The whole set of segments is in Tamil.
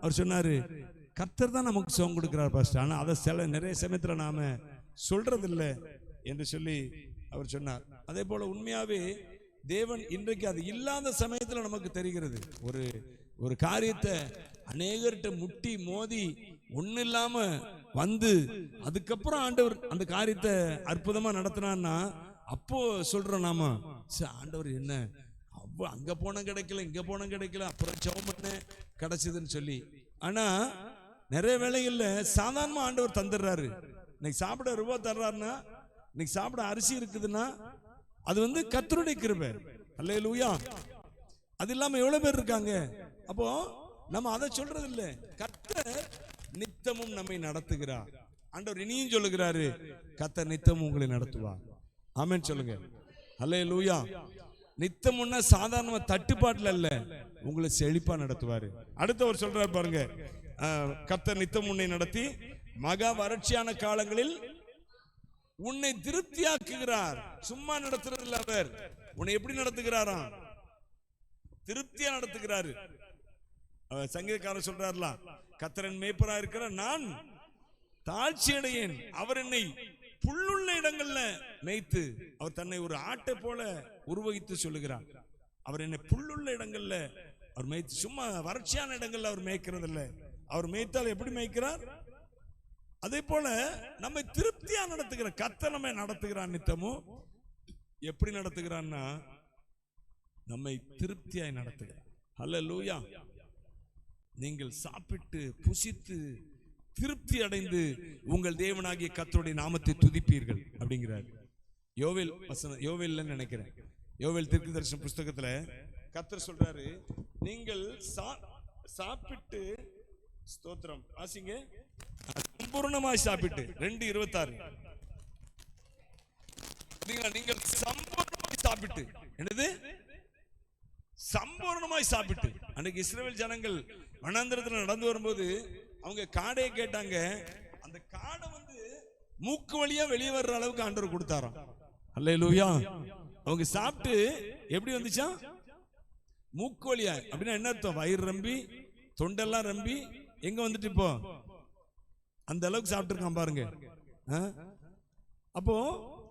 அவர் சொன்னாரு, கர்த்தர் தான் நமக்கு சுகம் கொடுக்கிறார் பாஸ்டர், ஆனா அதை நிறைய சமயத்துல நாம சொல்றதில்லை என்று சொல்லி அவர் சொன்னார். அதே போல உண்மையாவே தேவன் இன்றைக்கு அது இல்லாத சமயத்துல நமக்கு தெரிகிறது. ஒரு காரியத்தை அநேகர்கிட்ட முட்டி மோதி ஒண்ணு இல்லாம வந்து அதுக்கப்புறம் ஆண்டவர் அந்த காரியத்தை அற்புதமா நடத்தினான்னா அப்போ சொல்றோம் நாம, ஆண்டவர் என்ன அங்க போன கிடைக்கல, இங்க போன கிடைக்கல, அப்புறம் ஜெபம் பண்ண கிடைச்சதுன்னு சொல்லி. ஆனா நிறைய வேளைகள்ல சாதாரணமா ஆண்டவர் தந்துடுறாரு. இன்னைக்கு சாப்பிட ரூபாய் தர்றாருன்னா, இன்னைக்கு சாப்பிட அரிசி இருக்குதுன்னா அது கர்த்தருடைய கிருபை. அல்லேலூயா. அது இல்லாம எவ்வளவு பேர் இருக்காங்க. அப்போ நம்ம அதை சொல்றது இல்ல. கர்த்தர் நித்தமும் நம்மை நடத்துகிறார். ஆண்டவர் இனியும் சொல்லுகிறாரு, கர்த்தர் நித்தமும் உங்களை நடத்துவார். ஆமென் சொல்லுங்க. அல்லேலூயா. நித்தமுன்னா சாதாரண தட்டுப்பாட்டுல இல்ல, உங்களை செழிப்பா நடத்துவாரு. அடுத்தவர் சொல்றாரு பாருங்க, கர்த்தர் நித்தம் உன்னை நடத்தி மகா வறட்சியான காலங்களில் உன்னை திருப்தியாக்குகிறார். சும்மா நடத்துறது இல்ல, அவர் உன்னை எப்படி நடத்துகிறாராம்? திருப்தியா நடத்துகிறாரு. சங்கீதக்காரர் சொல்றாருல, கர்த்தரின் மேய்ப்பரா இருக்கிற நான் தாழ்ச்சி அடையேன், அவர் என்னை புல்லுள்ள இடங்கள்ல மேய்த்து, அவர் தன்னை ஒரு ஆட்டை போல உருவகித்து சொல்லுகிறார். அவர் என்னை புல்லுள்ள இடங்கள்ல அவர் மேய்த்து, சும்மா வறட்சியான இடங்கள்ல அவர் மேய்க்கிறது இல்ல. அவர் மேய்த்தால் எப்படி மேய்க்கிறார், அதே போல நம்மை திருப்தியா நடத்துகிறார். கர்த்தர் நம்மை நடத்துகிறார். நித்தமும் எப்படி நடத்துகிறான்னா நம்மை திருப்தியாய் நடத்துகிறார். அல்லேலூயா. நீங்கள் சாப்பிட்டு புசித்து திருப்தி அடைந்து உங்கள் தேவனாகிய கர்த்தருடைய நாமத்தை துதிப்பீர்கள் அப்படிங்கிறார். யோவேல் வசனம், யோவேல்ல நினைக்கிறேன், யோவேல் தீர்க்கதரிசன புஸ்தகத்துல கர்த்தர் சொல்றாரு, நீங்கள் சாப்பிட்டு ஸ்தோத்திரம் வாசிங்க, சம்பூர்ணமாய் சாப்பிட்டு 2:26 நீங்கள் சம்பூர்ணமாய் சாப்பிட்டு, என்னது சம்பூர்ணமாய் சாப்பிட்டு. அன்னைக்கு இஸ்ரவேல் ஜனங்கள் வனாந்திரத்துல நடந்து வரும்போது அவங்க காடையை கேட்டாங்க. அந்த காடை மூக்கு வழியா வெளியே வர்ற அளவுக்கு ஆண்டவர் கொடுத்தாராம். அல்லேலூயா. அவங்க சாப்பிட்டு எப்படி வந்துச்சா, மூக்கு வழியா. அப்படின்னா என்ன அர்த்தம்? வயிறு ரம்பி தொண்டெல்லாம் ரம்பி எங்க வந்துட்டு இப்போ அந்த அளவுக்கு சாப்பிட்டுருக்கான் பாருங்க. அப்போ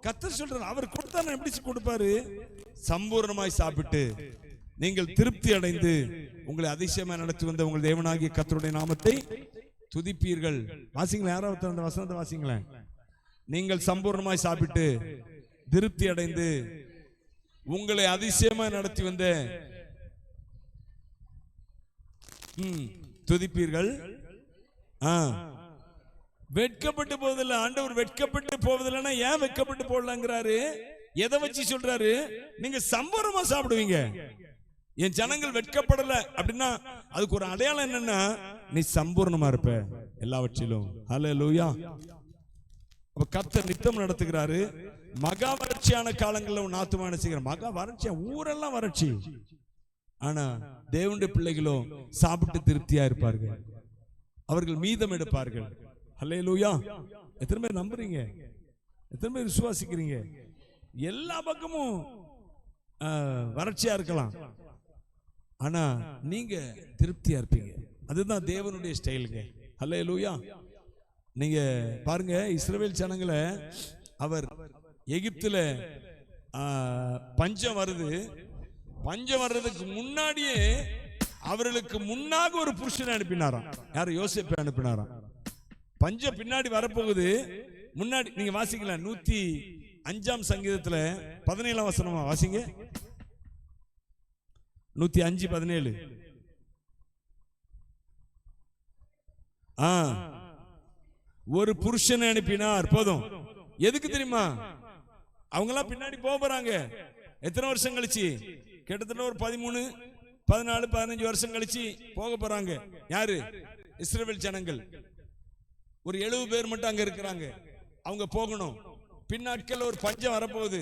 கர்த்தர் சொல்றார், அவர் கொடுத்தாரு, எப்படி கொடுப்பாரு? சம்பூர்ணமாய் சாப்பிட்டு நீங்கள் திருப்தி அடைந்து உங்களை அதிசயமா நடத்தி வந்த உங்கள் தேவனாகிய கர்த்தருடைய நாமத்தை துதிப்பீர்கள். வாசிங்களேன், யாராவது அந்த வசனத்தை வாசிங்களேன். நீங்கள் சம்பூர்ணமாய் சாப்பிட்டு திருப்தி அடைந்து உங்களை அதிசயமா நடத்தி வந்த துதிப்பீர்கள். வெட்கப்பட்டு போவதில்லை. ஆண்டவர் வெட்கப்பட்டு போவதில்லைன்னா ஏன் வெட்கப்பட்டு போடலாங்கிறாரு? எதை வச்சு சொல்றாரு? நீங்க சம்பூர்ணமா சாப்பிடுவீங்க. என் ஜனங்கள் வெட்கப்படல அப்படின்னா அதுக்கு ஒரு அடையாளம் என்னன்னா, நீ சம்பூர்ணமா இருப்ப எல்லாவற்றிலும். அல்லேலூயா. அப்ப கர்த்தர் நித்தம் நடத்துகிறாரு. மகா வறட்சியான காலங்கள்ல உன் ஆத்துமான செய்கிறார். மகா வறட்சியா, ஊரெல்லாம் வறட்சி, ஆனா தேவனுடைய பிள்ளைகளோ சாப்பிட்டு திருப்தியா இருப்பார்கள். அவர்கள் மீதம் எடுப்பார்கள். அல்லேலூயா. எத்தனை பேர் நம்புறீங்க? எத்தனை பேர் விசுவாசிக்கிறீங்க? எல்லா பக்கமும் வறட்சியா இருக்கலாம், ஆனா நீங்க திருப்தியா இருப்பீங்க. அதுதான் தேவனுடைய ஸ்டைலுங்க. அல்லேலூயா. நீங்க பாருங்க, இஸ்ரவேல் ஜனங்களை அவர் எகிப்துல பஞ்சம் வருது, பஞ்சம் வர்றதுக்கு முன்னாடியே அவர்களுக்கு முன்னாக ஒரு புருஷனை அனுப்பினாராம். யாரு? யோசேப்பை அனுப்பினாராம். பஞ்சம் பின்னாடி வரப்போகுது, முன்னாடி. நீங்க வாசிக்கலாம் 105 சங்கீதத்துல 17 வசனமா வாசிங்க. 105:17. ஒரு புருஷனை அனுப்பினார். போதும். எதுக்கு தெரியுமா? அவங்க எல்லாம் பின்னாடி போறாங்க. எத்தனை வருஷம் கழிச்சு? கிட்டத்தட்ட ஒரு 13, 14, 15 வருஷம் கழிச்சு போக போறாங்க. யாரு? இஸ்ரவேல் ஜனங்கள். ஒரு 70 பேர் மட்டும் அங்க இருக்கிறாங்க. அவங்க போகணும். பின்னாட்கள் ஒரு பஞ்சம் வரப்போகுது,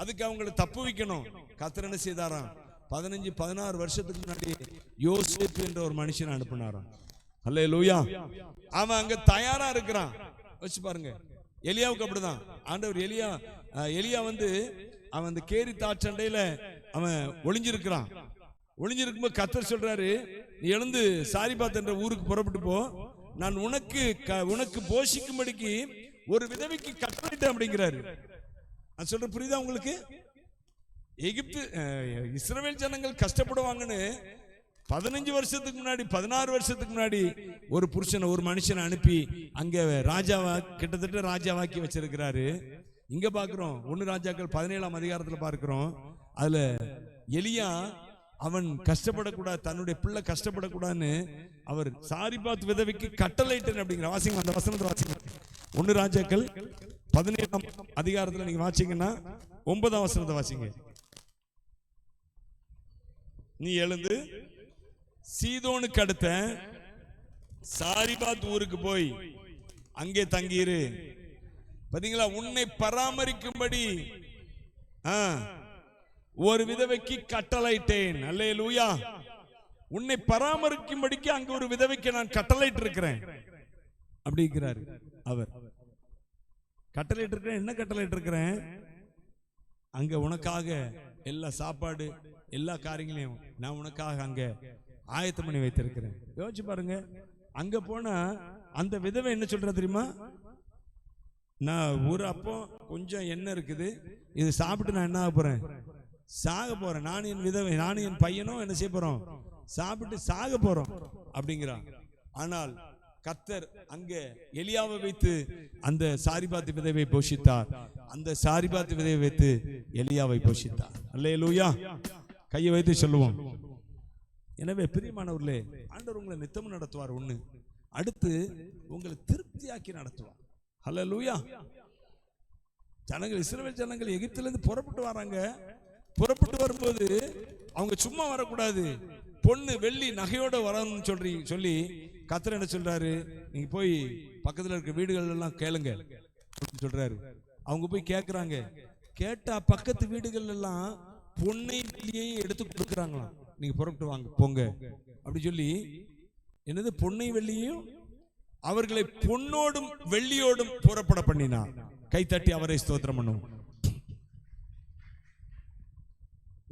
அதுக்கு அவங்களை தப்பு வைக்கணும். கர்த்தர் என்ன செய்தாராம்? 15, 16 வருஷத்துக்கு முன்னாடி யோசேப்பு என்ற ஒரு மனுஷனை அனுப்பினாராம். அல்லேலூயா. அவன் அங்க தயாரா இருக்கிறான். வச்சு பாருங்க. எலியாவுக்கு அப்படிதான். ஆண்டவர் எலியா அவன் அந்த கேரி தாற்றண்டையில அவன் ஒளிஞ்சிருக்கிறான். ஒளிஞ்சிருக்கும்போது கர்த்தர் சொல்றாரு, நீ எழுந்து சாரிபாத் என்ற ஊருக்கு புறப்பட்டு போ, நான் உனக்கு போஷிக்கும்படிக்கு ஒரு விதவைக்கு கட்டளையிட்டேன் அப்படிங்கிறாரு. நான் சொல்ற புரியுதா உங்களுக்கு? எகிப்து இஸ்ரவேல் ஜனங்கள் கஷ்டப்படுவாங்கன்னு 15 வருஷத்துக்கு முன்னாடி 16 வருஷத்துக்கு முன்னாடி ஒரு புருஷனை ஒரு மனுஷனை அனுப்பி அங்க ராஜாவா கிட்டத்தட்ட ராஜாவாக்கி வச்சிருக்கிறாரு. இங்க பாக்குறோம் 1 ராஜாக்கள் 17ஆம் அதிகாரத்துல பார்க்கிறோம். அதுல எலியா அவன் கஷ்டப்படக்கூடாது, தன்னுடைய பிள்ளை கஷ்டப்படக்கூடாதுன்னு அவர் சாரிபாத் விதவைக்கு கட்டளையிட்டேன் அப்படிங்கிற. வாசிங்க அந்த வசனத்தை வாசிங்க. 1 ராஜாக்கள் 17ஆம் அதிகாரத்துல நீங்க வாசிங்கன்னா 9ஆம் வசனத்தை வாசிங்க. நீ எழுந்து சீதோனுக்கு அடுத்த சாரிபாத் ஊருக்கு போய் அங்கே தங்கியிரு. பாத்தீங்களா, உன்னை பராமரிக்கும்படி ஒரு விதவைக்கு கட்டளையிட்டேன். அல்லேலூயா. உன்னை பராமரிக்கும்படிக்கு அங்க ஒரு விதவைக்கு நான் கட்டளையிட்டு இருக்கிறேன் அப்படிங்கிறாரு. அவர் கட்டளையிட்டு இருக்கிறேன். என்ன கட்டளையிட்டு இருக்கிறேன்? அங்க உனக்காக எல்லா சாப்பாடு எல்லா காரியங்களையும் நான் உனக்காக அங்க ஆயத்தம் பண்ணி வைத்திருக்கிறேன். யோசிச்சு பாருங்க. அங்க போனா அந்த விதவை என்ன சொல்ற தெரியுமா? நான் ஒரு அப்போ கொஞ்சம் எண்ணெய் இருக்குது, இது சாப்பிட்டு நான் என்ன ஆக போறேன்? சாக போறேன். நானும் என் விதவை, நானும் என் பையனும் என்ன செய்ய போறோம்? சாப்பிட்டு சாக போறோம் அப்படிங்கிறான். ஆனால் கர்த்தர் அங்க எலியாவை வைத்து அந்த சாரிபாத் விதவை போஷித்தார். அந்த சாரிபாத் விதவை வைத்து எலியாவை போஷித்தார். அல்லேலூயா. கையை வைத்து சொல்லுவோம். எனவே பிரியமானவர்களே, ஆண்டவர் உங்களை நித்தமும் நடத்துவார். ஒண்ணு, அடுத்து உங்களை திருப்தியாக்கி நடத்துவார். அல்லேலூயா. ஜனங்கள் இஸ்ரவேல் ஜனங்கள் எகிப்திலிருந்து புறப்பட்டு வராங்க. புறப்பட்டு வரும்போது அவங்க சும்மா வரக்கூடாது, பொண்ணு வெள்ளி நகையோட வரணும்னு சொல்லி கர்த்தர் என்ன சொல்றாரு? நீங்க போய் பக்கத்துல இருக்க வீடுகள் எல்லாம் கேளுங்க சொல்றாரு. அவங்க போய் கேட்கறாங்க. கேட்டா பக்கத்து வீடுகள் எல்லாம் பொன்னை வெள்ளியை எடுத்து கொடுக்குறாங்களாம். நீங்க புறப்பட்டு வாங்க போங்க அப்படி சொல்லி, என்னது பொன்னை வெள்ளியும் அவர்களை பொன்னோடும் வெள்ளியோடும் புறப்பட பண்ணினார். கை தட்டி அவரை ஸ்தோத்திரம் பண்ணும்.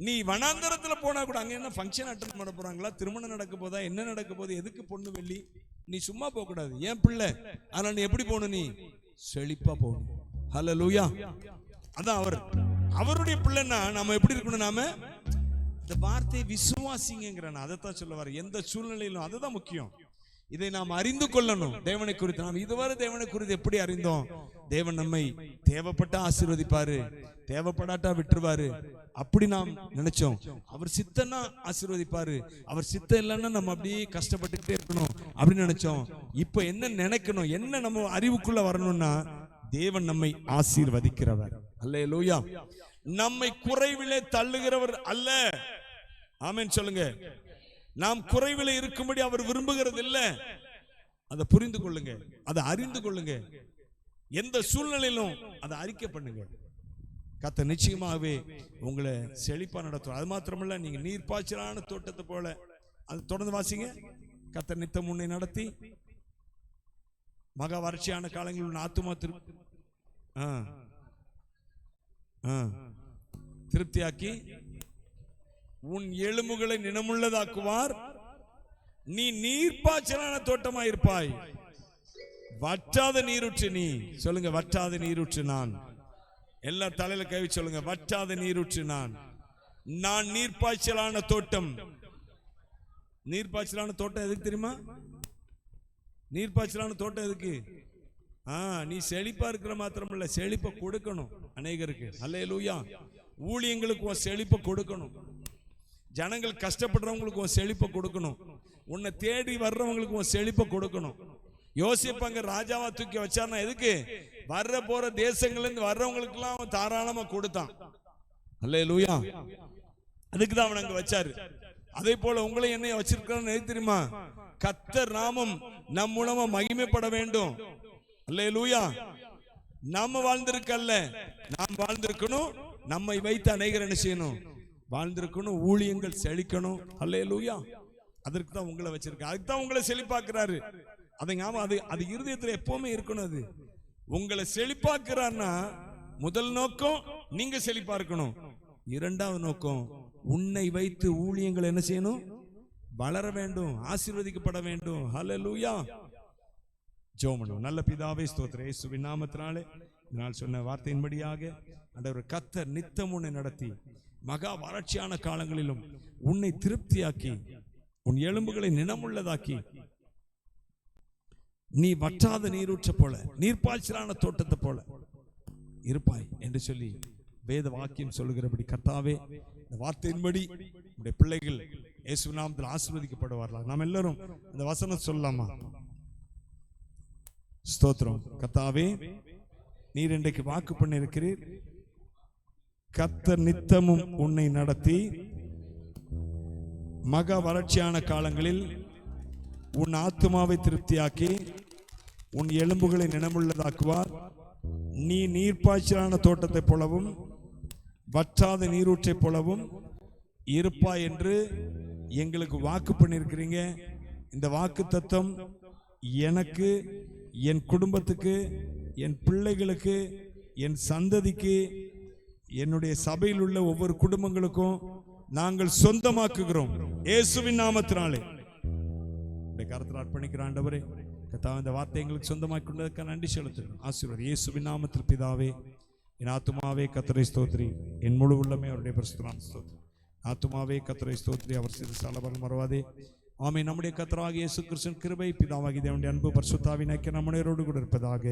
நீ வனாந்தரத்துல போனா கூட அங்க என்ன ஃபங்க்ஷன் அட்டெண்ட் பண்ண போறாங்களா, திருமணம் நடக்க போதா, என்ன நடக்க போகுது, எதுக்கு பொண்ணு வெள்ளி? நீ சும்மா போக கூடாது. ஏன் பிள்ளை, ஆனா நீ எப்படி போகணும்? நீ செழிப்பா போகணும். ஹல்லேலூயா. அதான் அவருடைய பிள்ளைன்னா நாம எப்படி இருக்கணும்? நாம இந்த வார்த்தையை விசுவாசிங்கிறான். அதைத்தான் சொல்ல வர. எந்த சூழ்நிலையிலும் அதுதான் முக்கியம். இதை நாம் அறிந்து கொள்ளணும். தேவனை குறித்து நாம் இதுவரை தேவனை குறித்து எப்படி அறிந்தோம்? தேவன் நம்மை தேவைப்பட்டா ஆசீர்வதிப்பாரு, தேவைப்படாட்டா விட்டுருவாரு அப்படி நாம் நினைச்சோம். அவர் சித்தன்னா ஆசீர்வதிப்பாரு, அவர் சித்தம் இல்லைன்னா நம்ம அப்படியே கஷ்டப்பட்டுக்கிட்டே இருக்கணும் அப்படின்னு நினைச்சோம். இப்ப என்ன நினைக்கணும்? என்ன நம்ம அறிவுக்குள்ள வரணும்னா, தேவன் நம்மை ஆசீர்வதிக்கிறவர். அல்லேலூயா. நம்மை குறைவிலே தள்ளுகிறவர் அல்ல. ஆமென் சொல்லுங்க. நாம் குறைவிலே இருக்கும்படி அவர் விரும்புகிறது இல்ல. அதை புரிந்து கொள்ளுங்க, அதை அறிந்து கொள்ளுங்க. எந்த சூழ்நிலையிலும் அதை அறிக்கை பண்ணுங்க. கர்த்தர் நிச்சயமாகவே உங்களை செழிப்பா நடத்துவார். அது மாத்திரமல்ல, நீங்க நீர் பாய்ச்சலான தோட்டத்தை போல. அது தொடர்ந்து வாசிங்க. கர்த்தர் நித்தம் உன்னை நடத்தி மகா வறட்சியான காலங்களில் ஆத்துமா திருப்தியாக்கி உன் எலும்புகளை நினமுள்ளதாக்குவார். நீ நீர்ப்பாய்ச்சலான தோட்டமாயிருப்பாய். வற்றாத நீரூற்று. நீ சொல்லுங்க, வற்றாத நீரூற்று நான். எல்லா தலையில கை சொல்லுங்க, வற்றாத நீரூற்று நான். நான் நீர்ப்பாய்ச்சலான தோட்டம். நீர்ப்பாய்ச்சலான தோட்டம் எதுக்கு தெரியுமா? நீர்ப்பாய்ச்சலான தோட்டம் எதுக்கு? நீ செழிப்பா இருக்கிற மாத்திரமல்ல, செழிப்பை கொடுக்கணும் அநேகருக்கு. அல்லேலூயா. ஊழியங்களுக்கு உன் செழிப்பை கொடுக்கணும். ஜனங்கள் கஷ்டப்படுறவங்களுக்கு உன் செழிப்பை கொடுக்கணும். உன்னை தேடி வர்றவங்களுக்கு உன் செழிப்பை கொடுக்கணும். யோசிப்பு அங்க ராஜாவா தூக்கி வச்சார்னா எதுக்கு? வர்ற போற தேசங்கள்ல இருந்து வர்றவங்களுக்கு எல்லாம் அவன் தாராளமா கொடுத்தான். அல்லேலூயா. அதுக்குதான் அவன் அங்க வச்சாரு. அதே போல உங்களை என்னைய வச்சிருக்கான்னு தெரியுமா? கர்த்தர் நாமம் நம் மூலமா மகிமைப்பட வேண்டும். அல்லேலூயா. நாம வாழ்ந்திருக்கல்ல, நாம் வாழ்ந்திருக்கணும். நம்மை வைத்து அநேகர் என்ன செய்யணும்? வாழ்ந்திருக்கணும். ஊழியங்கள் செழிக்கணும். அல்லேலூயா. அதற்கு தான் உங்களை வச்சிருக்க. அதுக்கு தான் உங்களை செழிப்பாக்குறாரு. அது இருதயத்தில் எப்பவுமே இருக்கணும். அது உங்களை செழிப்பாக்குறாருன்னா முதல் நோக்கம் நீங்க செழிப்பா இருக்கணும். இரண்டாவது நோக்கம், உன்னை வைத்து ஊழியங்கள் என்ன செய்யணும்? வளர வேண்டும், ஆசீர்வதிக்கப்பட வேண்டும். ஹல்லேலூயா. ஜெபம் பண்ணுவோம். நல்ல பிதாவே, ஸ்தோத்திரம். இயேசுவின் நாமத்தினாலே நான் சொன்ன வார்த்தையின்படியாக ஆண்டவர் கர்த்தர் நித்தம் உன்னை நடத்தி மகா வறட்சியான காலங்களிலும் உன்னை திருப்தியாக்கி உன் எலும்புகளை நினமுள்ளதாக்கி நீ வற்றாத நீரூற்ற போல நீர்ப்பாய்ச்சலான தோட்டத்தை போல இருப்பாய் என்று சொல்லி வேத வாக்கியம் சொல்லுகிறபடி கர்த்தாவே இந்த வார்த்தையின்படி உடைய பிள்ளைகள் இயேசுவின் நாமத்தில் ஆசீர்வதிக்கப்படுவார்களாக. நாம் எல்லாரும் இந்த வசனம் சொல்லலாமா? ஸ்தோத்திரம். கர்த்தாவே, நீர் இன்றைக்கு வாக்கு பண்ணியிருக்கிறீர். கர்த்தர் நித்தமும் உன்னை நடத்தி மகா வறட்சியான காலங்களில் உன் ஆத்துமாவை திருப்தியாக்கி உன் எலும்புகளை நினமுள்ளதாக்குவார். நீ நீர்ப்பாய்ச்சலான தோட்டத்தை போலவும் வற்றாத நீரூற்றை போலவும் இருப்பாய் என்று எங்களுக்கு வாக்கு பண்ணியிருக்கிறீங்க. இந்த வாக்கு தத்தம் எனக்கு, என் குடும்பத்துக்கு, என் பிள்ளைகளுக்கு, என் சந்ததிக்கு, என்னுடைய சபையில் உள்ள ஒவ்வொரு குடும்பங்களுக்கும் நாங்கள் சொந்தமாக்குகிறோம் இயேசுவின் நாமத்தினாலே. கருத்தில் அர்ப்பணிக்கிற ஆண்டவரே, கர்த்தாவே, இந்த வார்த்தை எங்களுக்கு சொந்தமாக்கி கொண்டதற்காக நன்றி செலுத்துகிறோம். ஆசீர்வாதம் இயேசுவின் நாமத்தில் பிதாவே. என் ஆத்துமாவே கர்த்தரை ஸ்தோத்திரி, என் முழு உள்ளமே அவருடைய பரிசுத்த நாமத்தை ஸ்தோத்திரி. ஆத்துமாவே கர்த்தரை ஸ்தோத்திரி, அவர் சிறு சாலபரம் மறவாதே. ஆமென். நம்முடைய கர்த்தராகிய இயேசு கிறிஸ்துவின் கிருபை, பிதாவாகிய தேவனுடைய அன்பு, பரிசுத்த ஆவியின் ஐக்கியம் நம்முடையரோடு கூட இருப்பதாக.